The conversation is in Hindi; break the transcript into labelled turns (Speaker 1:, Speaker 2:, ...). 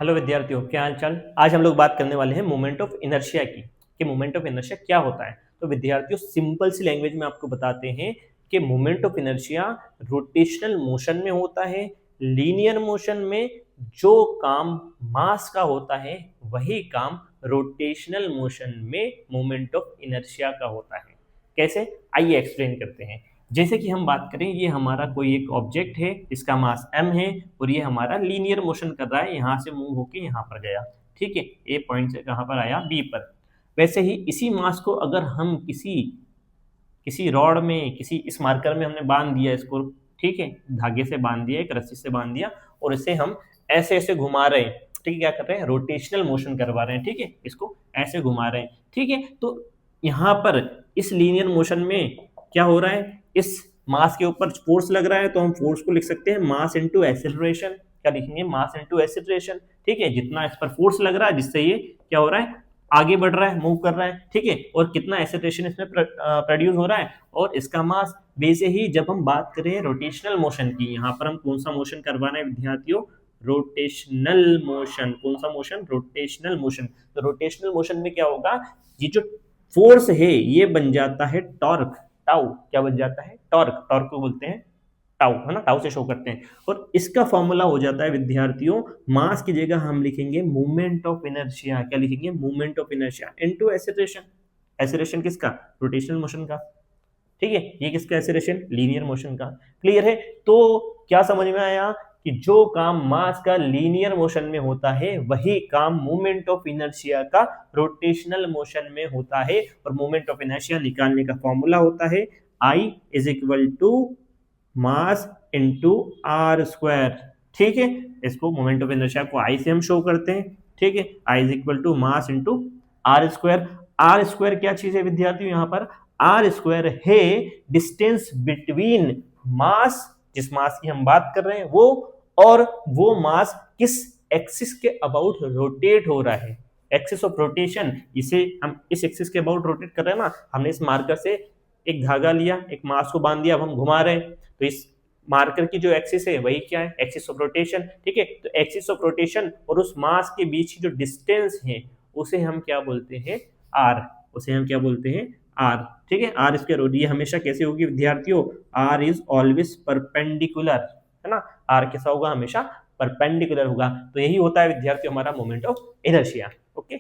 Speaker 1: हेलो विद्यार्थियों, क्या हाल चाल। आज हम लोग बात करने वाले हैं मोमेंट ऑफ इनर्शिया की कि मोमेंट ऑफ इनर्शिया क्या होता है। तो विद्यार्थियों, सिंपल सी लैंग्वेज में आपको बताते हैं कि moment of inertia rotational motion में होता है। लीनियर मोशन में जो काम मास का होता है वही काम रोटेशनल मोशन में मोमेंट ऑफ इनर्शिया का होता है। कैसे, आइए एक्सप्लेन करते हैं। जैसे कि हम बात करें, ये हमारा कोई एक ऑब्जेक्ट है, इसका मास m है और ये हमारा लीनियर मोशन कर रहा है, यहाँ से मूव होके यहाँ पर गया। ठीक है, ए पॉइंट से कहाँ पर आया, बी पर। वैसे ही इसी मास को अगर हम किसी किसी रॉड में, किसी इस मार्कर में हमने बांध दिया इसको, ठीक है, धागे से बांध दिया, एक रस्सी से बांध दिया और इसे हम ऐसे ऐसे घुमा रहे हैं। ठीक है, क्या कर रहे हैं, रोटेशनल मोशन करवा रहे हैं। ठीक है, इसको ऐसे घुमा रहे हैं। ठीक है, तो यहाँ पर इस लीनियर मोशन में क्या हो रहा है, इस मास के ऊपर फोर्स लग रहा है, तो हम फोर्स को लिख सकते हैं मास इनटू एक्सेलरेशन। क्या लिखेंगे, मास इनटू एक्सेलरेशन। ठीक है, जितना इस पर फोर्स लग रहा है जिससे ये क्या हो रहा है, आगे बढ़ रहा है, मूव कर रहा है। ठीक है, और कितना एक्सेलरेशन इसमें प्रोड्यूस हो रहा है और इसका मास। वैसे ही जब हम बात करें रोटेशनल मोशन की, यहाँ पर हम कौन सा मोशन करवा रहे हैं विद्यार्थियों, रोटेशनल मोशन। कौन सा मोशन, रोटेशनल मोशन। तो रोटेशनल मोशन में क्या होगा, ये जो फोर्स है ये बन जाता है टॉर्क, टाउ। क्या बन जाता है, टॉर्क। टॉर्क को बोलते हैं टाउ, है ना, टाउ से शो करते हैं। और इसका फॉर्मूला हो जाता है विद्यार्थियों, मास की जगह हम लिखेंगे मोमेंट ऑफ इनर्शिया। क्या लिखेंगे, moment of inertia into acceleration. Acceleration किसका, रोटेशनल मोशन का। ठीक है, ये किसका एक्सेलरेशन, लीनियर मोशन का। क्लियर है। तो क्या समझ में आया कि जो काम मास का लीनियर मोशन में होता है वही काम मोमेंट ऑफ इनर्शिया का रोटेशनल मोशन में होता है। और मोमेंट ऑफ इनर्शिया निकालने का फॉर्मूला होता है I is equal to mass into r square. ठीक है, इसको मोमेंट ऑफ इनर्शिया को I से हम शो करते हैं। ठीक है, I is equal to mass into r square. R square क्या चीज है विद्यार्थियों, यहाँ पर आर स्क्वायर है डिस्टेंस बिटवीन मास, जिस मास की हम बात कर रहे हैं वो, और वो मास किस एक्सिस के अबाउट रोटेट हो रहा है। एक्सिस ऑफ रोटेशन, इसे हम इस एक्सिस के अबाउट रोटेट कर रहे हैं ना। हमने इस मार्कर से एक धागा लिया, एक मास को बांध दिया, अब हम घुमा रहे हैं, तो इस मार्कर की जो एक्सिस है वही क्या है, एक्सिस ऑफ रोटेशन। ठीक है, तो एक्सिस ऑफ रोटेशन और उस मास के बीच की जो डिस्टेंस है उसे हम क्या बोलते हैं, आर। उसे हम क्या बोलते हैं, आर। ठीक है, आर स्क्वायर। ये हमेशा कैसे होगी विद्यार्थियों, आर इज ऑलवेज परपेंडिकुलर, है ना। आर कैसा होगा, हमेशा परपेंडिकुलर होगा। तो यही होता है विद्यार्थियों हमारा मोमेंट ऑफ इनर्शिया। ओके।